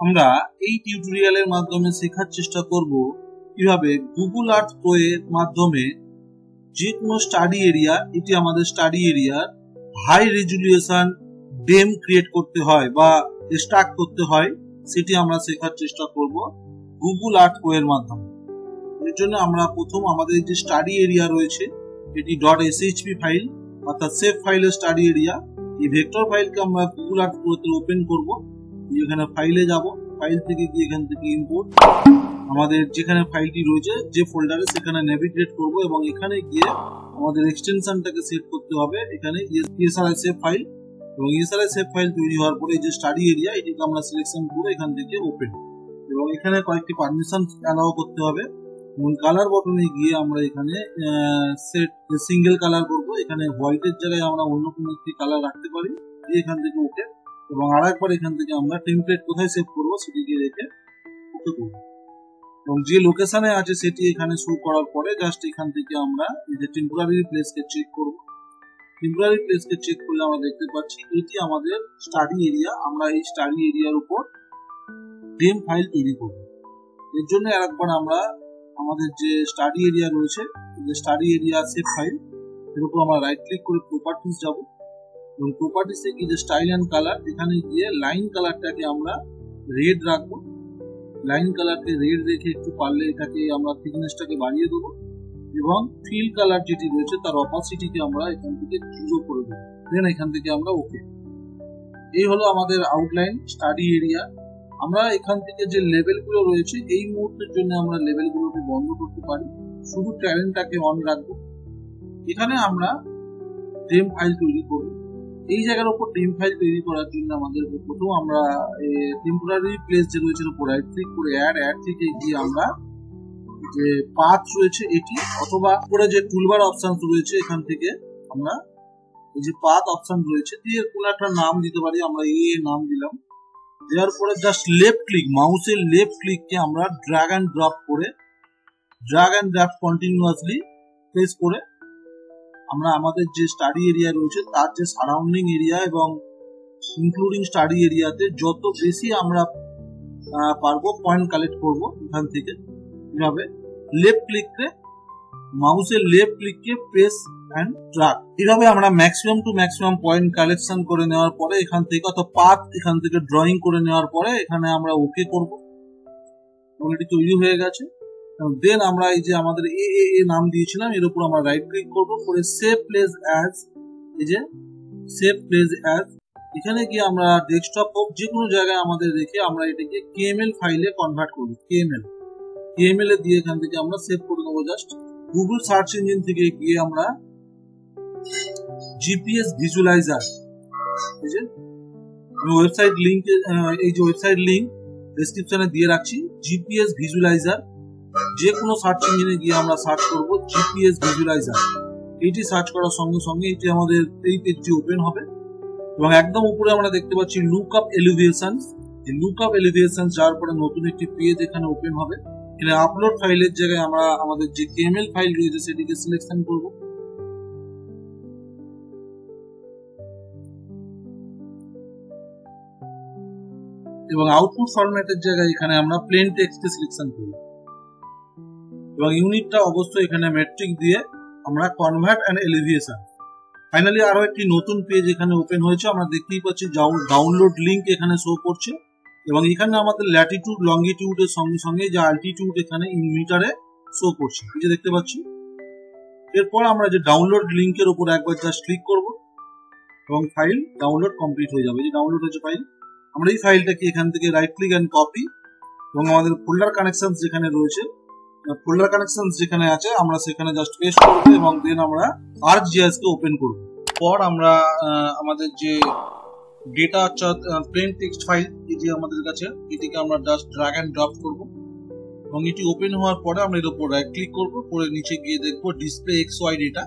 আমরা এই টিউটোরিয়ালের মাধ্যমে শেখার চেষ্টা করব কিভাবে গুগল আর্থ প্রো এর মাধ্যমে যে কোনো স্টাডি এরিয়া, এটি আমাদের স্টাডি এরিয়ার হাই রেজুলিউশন ডেম ক্রিয়েট করতে হয় বা স্টার্ট করতে হয়, সেটি আমরা শেখার চেষ্টা করব গুগল আর্থ প্রো এর মাধ্যমে। এর জন্য আমরা প্রথম আমাদের যে স্টাডি এরিয়া রয়েছে এটি .shp ফাইল অর্থাৎ সেভ ফাইলের স্টাডি এরিয়া, এই ভেক্টর ফাইলকে আমরা গুগল আর্থ প্রোতে ওপেন করব। এখানে ফাইলে যাব, ফাইল থেকে গিয়ে এখান থেকে ইম্পোর্ট আমাদের যেখানে ফাইলটি রয়েছে যে ফোল্ডারে সেখানে নেভিগেট করব এবং এখানে গিয়ে আমাদের এক্সটেনশনটাকে সেট করতে হবে। এখানে ESRI সেভ ফাইল এবং ESRI সেভ ফাইল তৈরি হওয়ার পরে যে স্টাডি এরিয়া এটিকে আমরা সিলেকশন করে এখান থেকে ওপেন এবং এখানে কয়েকটি পারমিশন অ্যালাউ করতে হবে এবং কালার বটনে গিয়ে আমরা এখানে সেট সিঙ্গেল কালার করব। এখানে হোয়াইটের জায়গায় আমরা অন্য কোনো একটি কালার রাখতে পারি, এখান থেকে ওকে এবং আরেকবার এখান থেকে আমরা টেমপ্লেট কোথায় সেভ করবো সেটিকে রেখে ওকে করব এবং যে লোকেশনে আছে সেটি এখানে শো করার পরে জাস্ট এখান থেকে আমরা এই যে টেম্পোরারি প্লেসকে চেক করব। টেম্পোরারি প্লেসকে চেক করলে আমরা দেখতে পাচ্ছি এটি আমাদের স্টাডি এরিয়া। আমরা এই স্টাডি এরিয়ার উপর ডেম ফাইল তৈরি করব। এর জন্য আরেকবার আমরা আমাদের যে স্টাডি এরিয়া রয়েছে, যে স্টাডি এরিয়া সেভ ফাইল, এর উপর আমরা রাইট ক্লিক করে প্রপার্টিস যাব এবং প্রপার্টিসে গিয়ে যে স্টাইল অ্যান্ড কালার, এখানে গিয়ে লাইন কালারটাকে আমরা রেড রাখবো। লাইন কালারকে রেড রেখে একটু পারলে এটাকে আমরা থিকনেসটাকে বাড়িয়ে দেবো এবং ফিল কালার যেটি রয়েছে তার অপাসিটিকে আমরা এখান থেকে 0 করে দেবো। দেন এখান থেকে আমরা ওকে। এই হলো আমাদের আউটলাইন স্টাডি এরিয়া। আমরা এখান থেকে যে লেভেলগুলো রয়েছে এই মুহূর্তের জন্য আমরা লেভেলগুলোকে বন্ধ করতে পারি, শুধু ট্যালেন্টটাকে অন রাখবো। এখানে আমরা ডেম ফাইল তৈরি করব। এই জায়গার উপর ডেম ফাইল তৈরি করার জন্য আমাদের প্রথম আমরা টেম্পোরারি প্লেস যে রয়েছে উপর রাইট ক্লিক করে অ্যাড থেকে গিয়ে আমরা যে পাথ রয়েছে এটি অথবা উপরে যে টুলবার অপশন রয়েছে এখান থেকে আমরা এই যে পাথ অপশন রয়েছে দিয়ে কোনো একটা নাম দিতে পারি। আমরা নাম দিলাম, দেওয়ার পরে জাস্ট লেফট ক্লিক, মাউসের লেফট ক্লিককে আমরা drag and drop continuously press করে আমরা আমাদের যে স্টাডি এরিয়া রয়েছে তার যে সারাউন্ডিং এরিয়া এবং ইনক্লুডিং স্টাডি এরিয়াতে যত বেশি আমরা পারবো পয়েন্ট কালেক্ট করব। এখান থেকে এভাবে লেফট ক্লিককে, মাউসের লেফট ক্লিককে প্রেস অ্যান্ড ড্র্যাগ, এভাবে আমরা maximum to maximum point collection করে নেওয়ার পরে এখান থেকে অথবা পাথ এখান থেকে ড্রয়িং করে নেওয়ার পরে এখানে আমরা ওকে করব এবং এটি তৈরি হয়ে গেছে। দেন আমরা এই যে আমাদের নাম দিয়েছিলাম এর উপর আমরা রাইট ক্লিক করব করে সেভ প্লেস অ্যাজ, এই যে সেভ প্লেস অ্যাজ, এখানে গিয়ে আমরা ডেস্কটপ হোক যে কোনো জায়গায় আমাদের রেখে আমরা এটাকে KML ফাইলে কনভার্ট করব। KML এ দিয়ে এখান থেকে আমরা সেভ করে দেবো। জাস্ট গুগল সার্চ ইঞ্জিন থেকে গিয়ে আমরা GPS ভিজুয়ালাইজার, এই যে ওয়েবসাইট লিংক, এই যে ওয়েবসাইট লিংক ডেসক্রিপশনে দিয়ে রাখছি। GPS ভিজুয়ালাইজার যে কোনো সার্চ ইঞ্জিনে গিয়ে আমরা সার্চ করব GPS ভিজুয়ালাইজার। এইটি সার্চ করার সঙ্গে সঙ্গে এটি আমাদের এই পেজটি ওপেন হবে এবং একদম উপরে আমরা দেখতে পাচ্ছি লুকআপ এলিভেশন। এই লুকআপ এলিভেশন যাওয়ার পরে নতুন একটি পেজ এখানে ওপেন হবে। এখানে আপলোড ফাইলের জায়গায় আমরা আমাদের যে KML ফাইল রয়েছে সেটিকে সিলেকশন করব এবং আউটপুট ফরম্যাটের জায়গায় এখানে আমরা প্লেন টেক্সটকে সিলেকশন করব এবং ইউনিটটা অবশ্যই এখানে মেট্রিক দিয়ে আমরা কনভার্ট অ্যান্ড এলিভেশন। ফাইনালি আরো একটি নতুন পেজ এখানে ওপেন হয়েছে। আমরা দেখতেই পাচ্ছি ডাউনলোড লিংক এখানে শো করছে এবং এখানে আমাদের ল্যাটিটিউড লঙ্গিটিউডের সঙ্গে সঙ্গে যে অল্টিটিউড এখানে ইন মিটারে শো করছে, এই যে দেখতে পাচ্ছি। এরপর আমরা যে ডাউনলোড লিংকের উপর একবার জাস্ট ক্লিক করব এবং ফাইল ডাউনলোড কমপ্লিট হয়ে যাবে। এই যে ডাউনলোড হয়েছে ফাইল, আমরা এই ফাইলটাকে এখান থেকে রাইট ক্লিক অ্যান্ড কপি এবং আমাদের ফোল্ডার কানেকশন যেখানে রয়েছে, ফোল্ডার কানেকশন যেখানে আছে আমরা সেখানে জাস্ট পেস্ট করব এবং দেন আমরা ArcGIS কে ওপেন করব। পর আমরা আমাদের যে ডেটা অর্থাৎ প্লেন টেক্সট ফাইল এটি আমাদের কাছে, এটিকে আমরা জাস্ট ড্র্যাগ অ্যান্ড ড্রপ করব এবং এটি ওপেন হওয়ার পরে আমরা এর উপর রাইট ক্লিক করব করে নিচে গিয়ে দেখব ডিসপ্লে XY ডেটা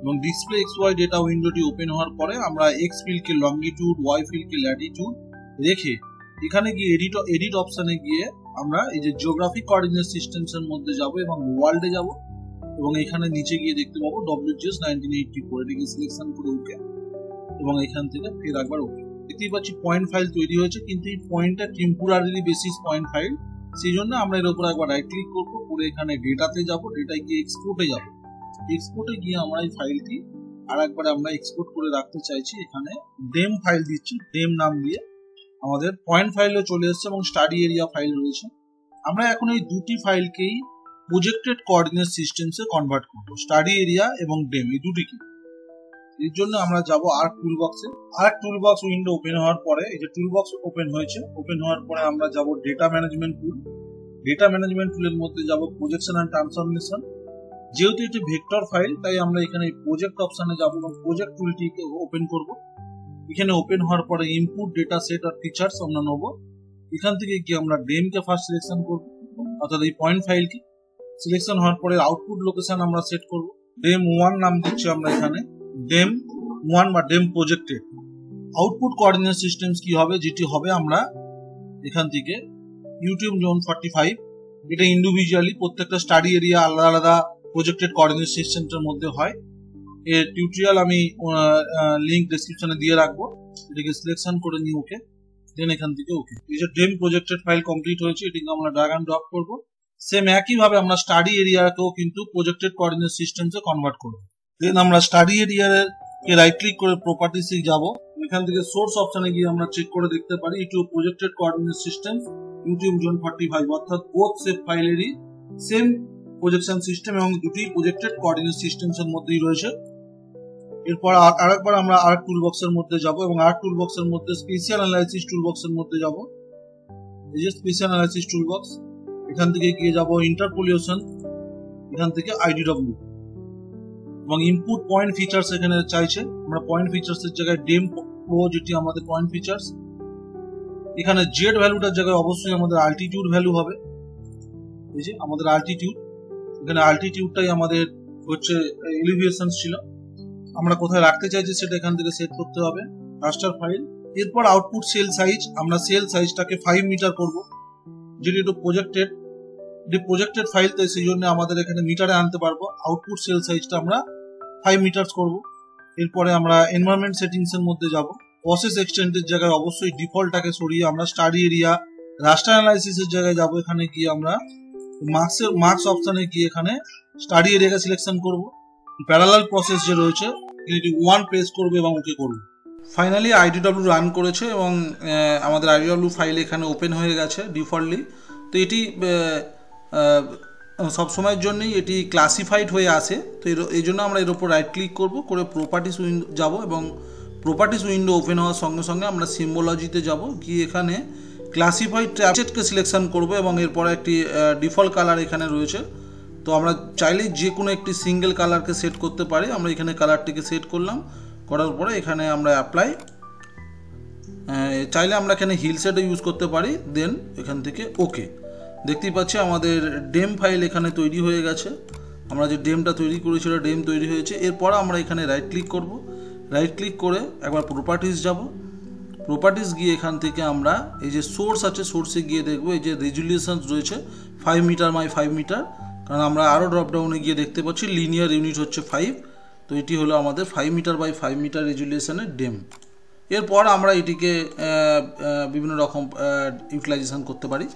এবং ডিসপ্লে XY ডেটা উইন্ডোটি ওপেন হওয়ার পরে আমরা X ফিল্ডকে লঙ্গিটিউড, Y ফিল্ডকে ল্যাটিটিউড রেখে এখানে গিয়ে এডিট অপশনে গিয়ে আমরা এই যে জিওগ্রাফিক কোঅর্ডিনেট সিস্টেমস এর মধ্যে যাব এবং ওয়ার্ল্ডে যাব এবং এখানে নিচে গিয়ে দেখতে পাবো WGS 1984, এটিকে সিলেকশন করে ওকে এবং এখান থেকে ফের একবার ওকে। দেখতেই পাচ্ছি পয়েন্ট ফাইল তৈরি হয়েছে, কিন্তু এই পয়েন্টটা টেম্পোরারি বেসিস পয়েন্ট ফাইল। সেই জন্য আমরা এর উপর একবার রাইট ক্লিক করবো, করে এখানে ডেটাতে যাব, ডেটায় গিয়ে এক্সপোর্টে যাব। এক্সপোর্টে গিয়ে আমরা এই ফাইলটি আর একবার আমরা এক্সপোর্ট করে রাখতে চাইছি। এখানে ডেম ফাইল দিচ্ছি, ডেম নাম দিয়ে আমাদের পয়েন্ট ফাইলও চলে এসেছে এবং স্টাডি এরিয়া ফাইল রয়েছে। আমরা এখন এই দুটি ফাইলকেই প্রজেক্টেড কোঅর্ডিনেট সিস্টেমসে কনভার্ট করব, স্টাডি এরিয়া এবং ডেম এই দুটিকে। এর জন্য আমরা যাব আর্ক টুলবক্সে। আর্ক টুলবক্স উইন্ডো ওপেন হওয়ার পরে, এই যে টুলবক্স ওপেন হয়েছে, ওপেন হওয়ার পরে আমরা যাব ডেটা ম্যানেজমেন্ট টুল। ডেটা ম্যানেজমেন্ট টুলের মধ্যে যাব প্রজেকশন এন্ড ট্রান্সফরমেশন। যেহেতু এটি ভেক্টর ফাইল, তাই আমরা এখানে প্রজেক্ট অপশনে যাব এবং প্রজেক্ট টুলটিকে ওপেন করব। এখানে ওপেন হওয়ার পরে ইনপুট ডেটা সেট আর ফিচার্স আমরা নেব। এখান থেকে গিয়ে আমরা ডেম কে ফার্স্ট সিলেকশন করব, অর্থাৎ এই পয়েন্ট ফাইলকে। সিলেকশন হওয়ার পরে আউটপুট লোকেশন আমরা সেট করব। ডেম 1 নাম দিচ্ছি আমরা এখানে, ডেম 1 বা DEM projected. Output coordinate systems কি হবে, যেটি হবে আমরা এখান থেকে ইউটিউব জোন 45, এটা ইন্ডিভিজুয়ালি প্রত্যেকটা স্টাডি এরিয়া আলাদা আলাদা প্রজেক্টেড কোঅর্ডিনেট সিস্টেমটার মধ্যে হয়। এর টিউটোরিয়াল আমি লিংক ডেসক্রিপশনে দিয়ে রাখবো। এটাকে সিলেকশন করে নিই, ওকে, দেন এখান থেকে ওকে। এই যে ডেম প্রজেক্টেড ফাইল কমপ্লিট হয়েছে, এটিকে আমরা ড্র্যাগ এন্ড ড্রপ করব। সেম একই ভাবে আমরা স্টাডি এরিয়াকেও কিন্তু প্রজেক্টেড কোঅর্ডিনেট সিস্টেমসে কনভার্ট করব। দেন আমরা স্টাডি এরিয়াকে রাইট ক্লিক করে প্রপার্টিসে যাব। এখান থেকে সোর্স অপশনে গিয়ে আমরা চেক করে দেখতে পারি UTM projected coordinate system UTM zone 45, অর্থাৎ বোথ সেভ ফাইলেরই সেম প্রজেকশন সিস্টেম এবং দুটি প্রজেক্টেড কোঅর্ডিনেট সিস্টেমস এর মধ্যেই রয়েছে। এরপর আরেকবার আমরা আর্ক টুলবক্সের মধ্যে যাব এবং আর্ক টুলবক্সের মধ্যে স্পেশাল অ্যানালাইসিস টুলবক্সের মধ্যে যাব। এই যে স্পেশাল অ্যানালাইসিস টুলবক্স, এখান থেকে গিয়ে যাব ইন্টারপোলেশন, এখান থেকে আইডিডব্লিউ এবং ইনপুট পয়েন্ট ফিচার্স এখানে চাইছে। আমরা পয়েন্ট ফিচার্স এর জায়গায় ডেম প্রো, যেটি আমাদের পয়েন্ট ফিচার্স, এখানে জেড ভ্যালুটার জায়গায় অবশ্যই আমাদের অল্টিটিউড ভ্যালু হবে। এই যে আমাদের অল্টিটিউড, এখানে অল্টিটিউডটাই আমাদের হচ্ছে এলিভেশন ছিল। আমরা কোথায় রাখতে চাইছি সেটা এখান থেকে সেট করতে হবে, রাস্টার ফাইল। এরপর আউটপুট সেল সাইজ, আমরা সেল সাইজটাকে 5 মিটার করব, যেটি একটু প্রজেক্টেড ফাইল, তাই সেই জন্য আমাদের এখানে মিটারে আনতে পারবো। আউটপুট সেল সাইজটা আমরা 5 মিটার্স করব। এরপরে আমরা এনভায়রনমেন্ট সেটিংস এর মধ্যে যাব। প্রসেস এক্সটেন্ডের জায়গায় অবশ্যই ডিফল্টটাকে সরিয়ে আমরা স্টাডি এরিয়া রাস্টার অ্যানালাইসিস এর জায়গায় যাব। এখানে গিয়ে আমরা মার্কস অপশনে গিয়ে এখানে স্টাডি এরিয়াকে সিলেকশন করব। প্যারালাল প্রসেস যে রয়েছে এটি 1 প্রেস করব এবং ওকে করব। ফাইনালি আইডিডব্লিউ রান করেছে এবং আমাদের আইডিডব্লিউ ফাইল এখানে ওপেন হয়ে গেছে ডিফল্টলি। তো এটি সবসময়ের জন্যই এটি ক্লাসিফাইড হয়ে আসে। তো এই জন্য আমরা এর উপর রাইট ক্লিক করব, করে প্রপার্টিস উইন্ডো যাব এবং প্রপার্টিস উইন্ডো ওপেন হওয়ার সঙ্গে সঙ্গে আমরা সিম্বোলজিতে যাব, গিয়ে এখানে ক্লাসিফাইড ট্র্যাপসেটকে সিলেকশন করব এবং এরপরে একটি ডিফল্ট কালার এখানে রয়েছে। তো আমরা চাইলেই যে কোনো একটি সিঙ্গেল কালারকে সেট করতে পারি। আমরা এখানে কালারটিকে সেট করলাম, করার পরে এখানে আমরা অ্যাপ্লাই, চাইলে আমরা এখানে হিল সেটও ইউজ করতে পারি। দেন এখান থেকে ওকে। দেখতেই পাচ্ছি আমাদের ডেম ফাইল এখানে তৈরি হয়ে গেছে। আমরা যে ডেমটা তৈরি করেছিল ডেম তৈরি হয়েছে। এরপর আমরা এখানে রাইট ক্লিক করব, রাইট ক্লিক করে একবার প্রপার্টিস যাব। প্রপার্টিস গিয়ে এখান থেকে আমরা এই যে সোর্স আছে, সোর্সে গিয়ে দেখব এই যে রেজুলিউশন রয়েছে 5 মিটার বাই 5 মিটার, কারণ আমরা আরও ড্রপডাউনে গিয়ে দেখতে পাচ্ছি লিনিয়ার ইউনিট হচ্ছে 5। তো এটি হলো আমাদের 5 মিটার বাই 5 মিটার রেজুলিউশনের ডেম। এরপর আমরা এটিকে বিভিন্ন রকম ইউটিলাইজেশন করতে পারি।